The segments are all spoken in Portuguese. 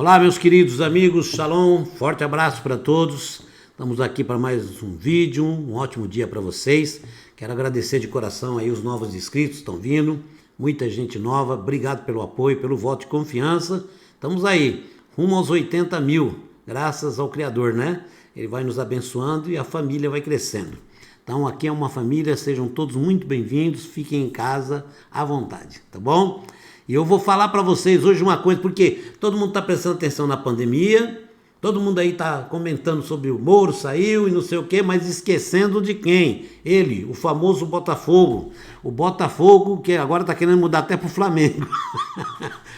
Olá, meus queridos amigos, shalom, forte abraço para todos. Estamos aqui para mais um vídeo, um ótimo dia para vocês. Quero agradecer de coração aí os novos inscritos que estão vindo, muita gente nova, obrigado pelo apoio, pelo voto de confiança. Estamos aí, rumo aos 80 mil, graças ao Criador, né? Ele vai nos abençoando e a família vai crescendo. Então aqui é uma família, sejam todos muito bem-vindos, fiquem em casa à vontade, tá bom? E eu vou falar para vocês hoje uma coisa, porque todo mundo está prestando atenção na pandemia, todo mundo aí está comentando sobre o Moro, saiu e não sei o quê, mas esquecendo de quem? Ele, o famoso Botafogo. O Botafogo que agora está querendo mudar até para o Flamengo.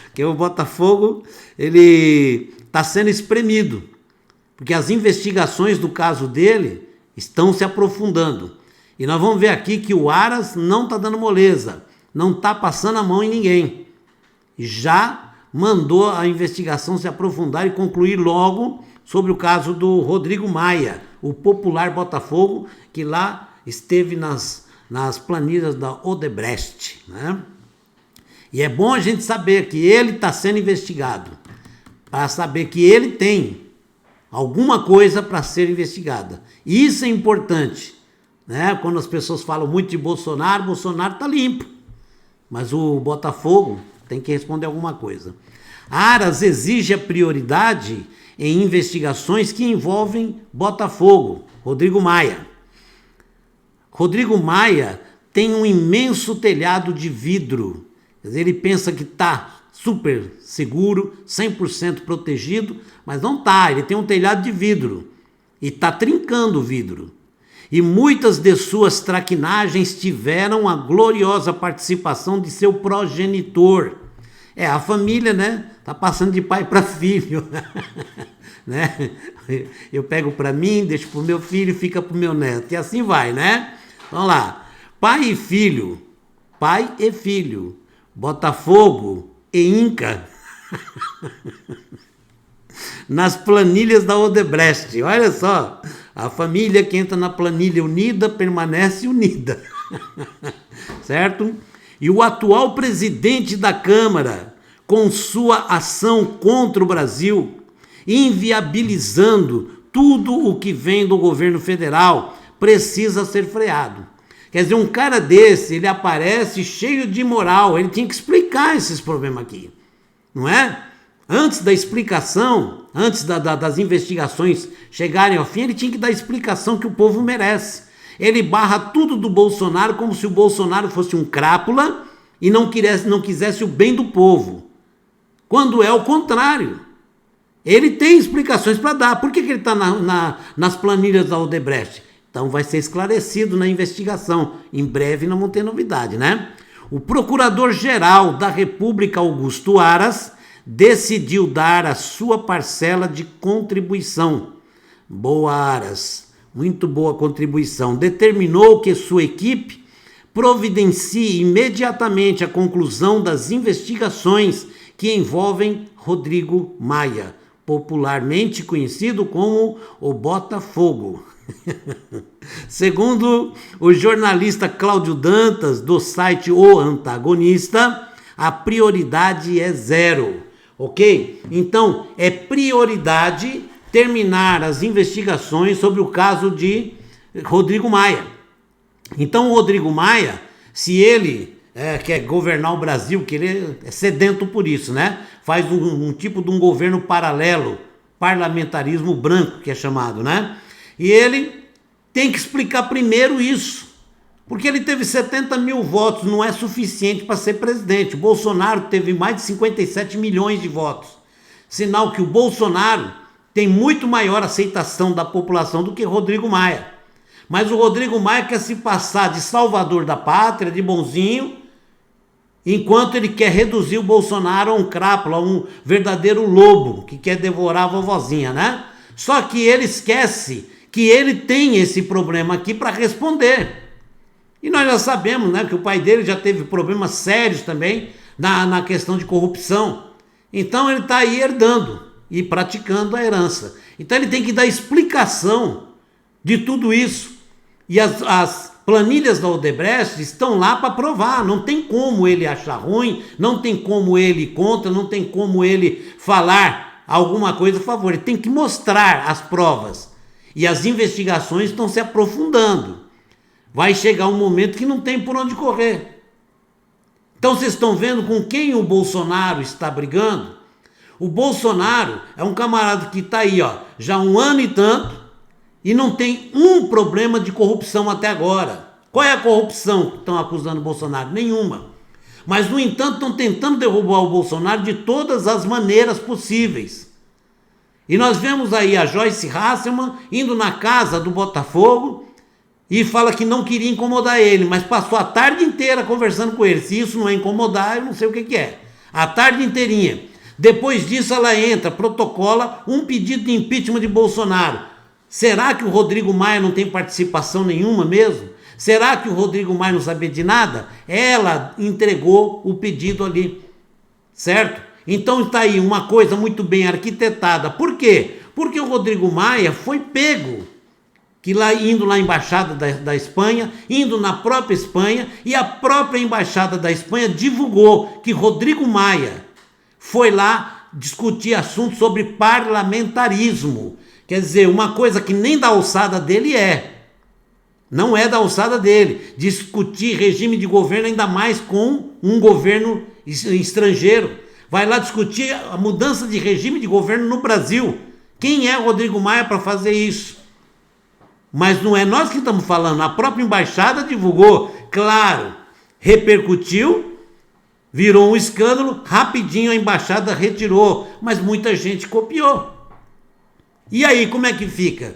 Porque o Botafogo, ele está sendo espremido, porque as investigações do caso dele estão se aprofundando. E nós vamos ver aqui que o Aras não está dando moleza, não está passando a mão em ninguém. Já mandou a investigação se aprofundar e concluir logo sobre o caso do Rodrigo Maia, o popular Botafogo, que lá esteve nas planilhas da Odebrecht, né? E é bom a gente saber que ele está sendo investigado, para saber que ele tem alguma coisa para ser investigada. Isso é importante, né? Quando as pessoas falam muito de Bolsonaro, Bolsonaro está limpo, mas o Botafogo tem que responder alguma coisa. Aras exige a prioridade em investigações que envolvem Botafogo, Rodrigo Maia. Rodrigo Maia tem um imenso telhado de vidro. Quer dizer, ele pensa que está super seguro, 100% protegido, mas não está. Ele tem um telhado de vidro e está trincando o vidro. E muitas de suas traquinagens tiveram a gloriosa participação de seu progenitor. A família, né? Tá passando de pai para filho. Né? Eu pego para mim, deixo para o meu filho, fica para o meu neto. E assim vai, né? Vamos lá. Pai e filho. Pai e filho. Botafogo e Inca. Nas planilhas da Odebrecht. Olha só. A família que entra na planilha unida permanece unida. Certo? E o atual presidente da Câmara, com sua ação contra o Brasil, inviabilizando tudo o que vem do governo federal, precisa ser freado. Quer dizer, um cara desse, ele aparece cheio de moral, ele tinha que explicar esses problemas aqui, não é? Antes da explicação, antes das investigações chegarem ao fim, ele tinha que dar a explicação que o povo merece. Ele barra tudo do Bolsonaro como se o Bolsonaro fosse um crápula e não quisesse o bem do povo. Quando é o contrário. Ele tem explicações para dar. Por que ele está nas planilhas da Odebrecht? Então vai ser esclarecido na investigação. Em breve não vão ter novidade, né? O Procurador-Geral da República, Augusto Aras, decidiu dar a sua parcela de contribuição. Boa, Aras, muito boa contribuição. Determinou que sua equipe providencie imediatamente a conclusão das investigações que envolvem Rodrigo Maia, popularmente conhecido como o Botafogo. Segundo o jornalista Cláudio Dantas, do site O Antagonista, a prioridade é zero. Ok? Então, é prioridade terminar as investigações sobre o caso de Rodrigo Maia. Então, o Rodrigo Maia, se ele quer governar o Brasil, que ele é sedento por isso, né? Faz um tipo de um governo paralelo, parlamentarismo branco, que é chamado, né? E ele tem que explicar primeiro isso, porque ele teve 70 mil votos, não é suficiente para ser presidente. O Bolsonaro teve mais de 57 milhões de votos. Sinal que o Bolsonaro tem muito maior aceitação da população do que Rodrigo Maia. Mas o Rodrigo Maia quer se passar de salvador da pátria, de bonzinho, enquanto ele quer reduzir o Bolsonaro a um crápula, a um verdadeiro lobo, que quer devorar a vovozinha, né? Só que ele esquece que ele tem esse problema aqui para responder. E nós já sabemos, né, que o pai dele já teve problemas sérios também na questão de corrupção. Então ele está aí herdando e praticando a herança. Então ele tem que dar explicação de tudo isso. E as planilhas da Odebrecht estão lá para provar. Não tem como ele achar ruim, não tem como ele ir contra, não tem como ele falar alguma coisa a favor, ele tem que mostrar as provas. E as investigações estão se aprofundando. Vai chegar um momento que não tem por onde correr. Então vocês estão vendo com quem o Bolsonaro está brigando? O Bolsonaro é um camarada que está aí, já há 1 ano e tanto, e não tem um problema de corrupção até agora. Qual é a corrupção que estão acusando o Bolsonaro? Nenhuma. Mas, no entanto, estão tentando derrubar o Bolsonaro de todas as maneiras possíveis. E nós vemos aí a Joyce Hasselmann indo na casa do Botafogo e fala que não queria incomodar ele, mas passou a tarde inteira conversando com ele. Se isso não é incomodar, eu não sei o que é. A tarde inteirinha. Depois disso ela entra, protocola um pedido de impeachment de Bolsonaro. Será que o Rodrigo Maia não tem participação nenhuma mesmo? Será que o Rodrigo Maia não sabia de nada? Ela entregou o pedido ali, certo? Então está aí uma coisa muito bem arquitetada. Por quê? Porque o Rodrigo Maia foi pego, indo na embaixada da Espanha, indo na própria Espanha, e a própria embaixada da Espanha divulgou que Rodrigo Maia foi lá discutir assuntos sobre parlamentarismo. Quer dizer, uma coisa que nem da alçada dele é. Não é da alçada dele. Discutir regime de governo, ainda mais com um governo estrangeiro. Vai lá discutir a mudança de regime de governo no Brasil. Quem é o Rodrigo Maia para fazer isso? Mas não é nós que estamos falando. A própria embaixada divulgou. Claro, repercutiu, virou um escândalo. Rapidinho a embaixada retirou. Mas muita gente copiou. E aí, como é que fica?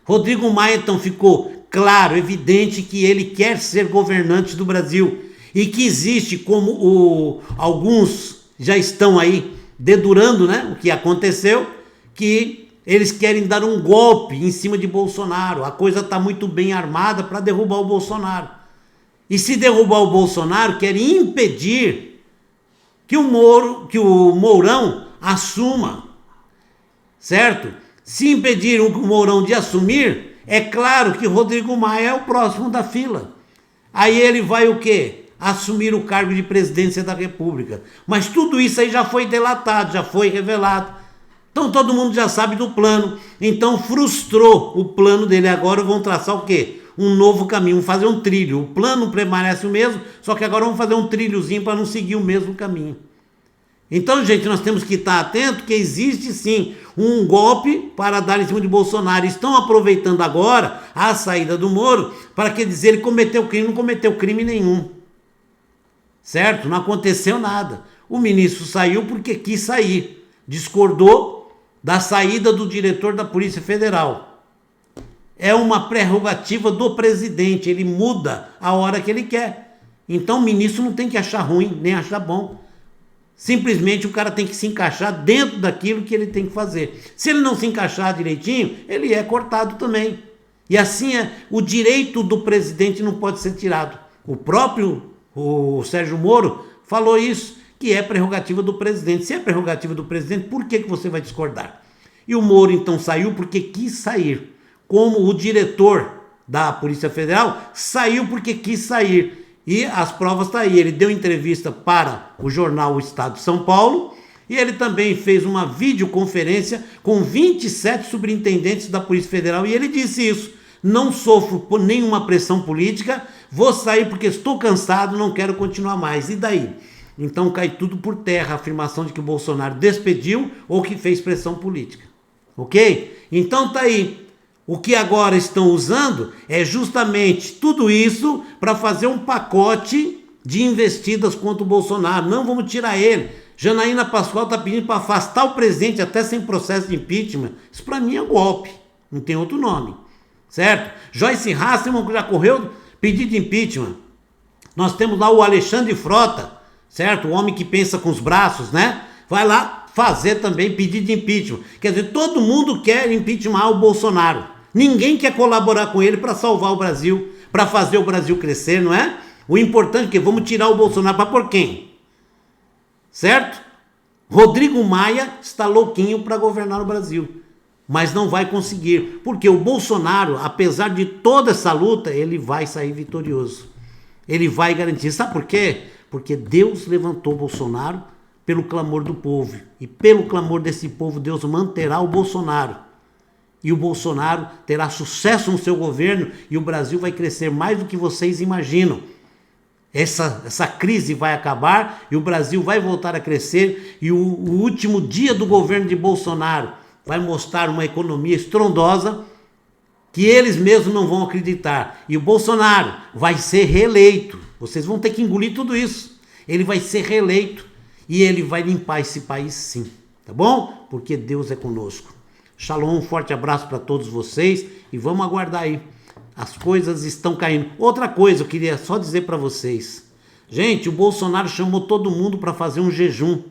Rodrigo Maia, então, ficou claro, evidente que ele quer ser governante do Brasil e que existe, como alguns já estão aí dedurando, o que aconteceu, que eles querem dar um golpe em cima de Bolsonaro. A coisa está muito bem armada para derrubar o Bolsonaro. E se derrubar o Bolsonaro, querem impedir que o Mourão assuma, certo? Se impedir o Mourão de assumir, é claro que Rodrigo Maia é o próximo da fila. Aí ele vai o quê? Assumir o cargo de presidência da República. Mas tudo isso aí já foi delatado, já foi revelado. Então todo mundo já sabe do plano. Então frustrou o plano dele. Agora vão traçar o quê? Um novo caminho, vão fazer um trilho. O plano permanece o mesmo, só que agora vão fazer um trilhozinho para não seguir o mesmo caminho. Então, gente, nós temos que estar atento que existe sim um golpe para dar em cima de Bolsonaro. Estão aproveitando agora a saída do Moro para dizer ele cometeu crime. Não cometeu crime nenhum. Certo? Não aconteceu nada. O ministro saiu porque quis sair. Discordou da saída do diretor da Polícia Federal. É uma prerrogativa do presidente. Ele muda a hora que ele quer. Então o ministro não tem que achar ruim, nem achar bom. Simplesmente o cara tem que se encaixar dentro daquilo que ele tem que fazer. Se ele não se encaixar direitinho, ele é cortado também. E assim o direito do presidente não pode ser tirado. O Sérgio Moro falou isso, que é prerrogativa do presidente. Se é prerrogativa do presidente, por que você vai discordar? E o Moro então saiu porque quis sair. Como o diretor da Polícia Federal saiu porque quis sair. E as provas estão aí. Ele deu entrevista para o jornal O Estado de São Paulo e ele também fez uma videoconferência com 27 superintendentes da Polícia Federal e ele disse isso: não sofro por nenhuma pressão política, vou sair porque estou cansado, não quero continuar mais. E daí? Então cai tudo por terra a afirmação de que o Bolsonaro despediu ou que fez pressão política. Ok? Então tá aí. O que agora estão usando é justamente tudo isso para fazer um pacote de investidas contra o Bolsonaro. Não vamos tirar ele. Janaína Pascoal está pedindo para afastar o presidente até sem processo de impeachment. Isso para mim é golpe. Não tem outro nome. Certo? Joyce Hasselmann já correu pedido de impeachment. Nós temos lá o Alexandre Frota, certo? O homem que pensa com os braços, Vai lá fazer também pedido de impeachment. Quer dizer, todo mundo quer impeachment o Bolsonaro. Ninguém quer colaborar com ele para salvar o Brasil, para fazer o Brasil crescer, não é? O importante é que vamos tirar o Bolsonaro para por quem? Certo? Rodrigo Maia está louquinho para governar o Brasil, mas não vai conseguir, porque o Bolsonaro, apesar de toda essa luta, ele vai sair vitorioso. Ele vai garantir. Sabe por quê? Porque Deus levantou o Bolsonaro pelo clamor do povo. E pelo clamor desse povo, Deus manterá o Bolsonaro. E o Bolsonaro terá sucesso no seu governo e o Brasil vai crescer mais do que vocês imaginam. Essa crise vai acabar e o Brasil vai voltar a crescer e o último dia do governo de Bolsonaro vai mostrar uma economia estrondosa que eles mesmos não vão acreditar. E o Bolsonaro vai ser reeleito. Vocês vão ter que engolir tudo isso. Ele vai ser reeleito e ele vai limpar esse país sim, tá bom? Porque Deus é conosco. Shalom, um forte abraço para todos vocês e vamos aguardar aí. As coisas estão caindo. Outra coisa, eu queria só dizer para vocês. Gente, o Bolsonaro chamou todo mundo para fazer um jejum.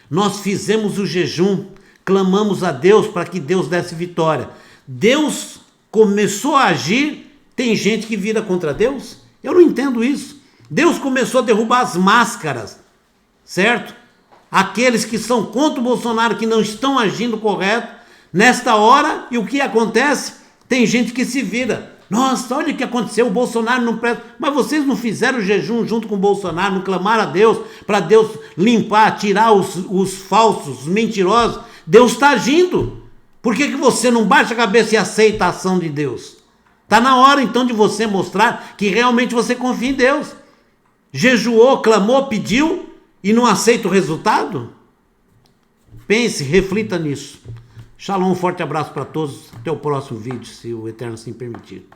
Nós fizemos o jejum, clamamos a Deus para que Deus desse vitória. Deus começou a agir, tem gente que vira contra Deus? Eu não entendo isso. Deus começou a derrubar as máscaras, certo? Aqueles que são contra o Bolsonaro, que não estão agindo correto, nesta hora, e o que acontece? Tem gente que se vira. Nossa, olha o que aconteceu, o Bolsonaro não presta. Mas vocês não fizeram o jejum junto com o Bolsonaro, não clamaram a Deus, para Deus limpar, tirar os falsos, os mentirosos. Deus está agindo. Por que você não baixa a cabeça e aceita a ação de Deus? Está na hora então de você mostrar que realmente você confia em Deus. Jejuou, clamou, pediu e não aceita o resultado? Pense, reflita nisso. Shalom, um forte abraço para todos. Até o próximo vídeo, se o Eterno assim permitir.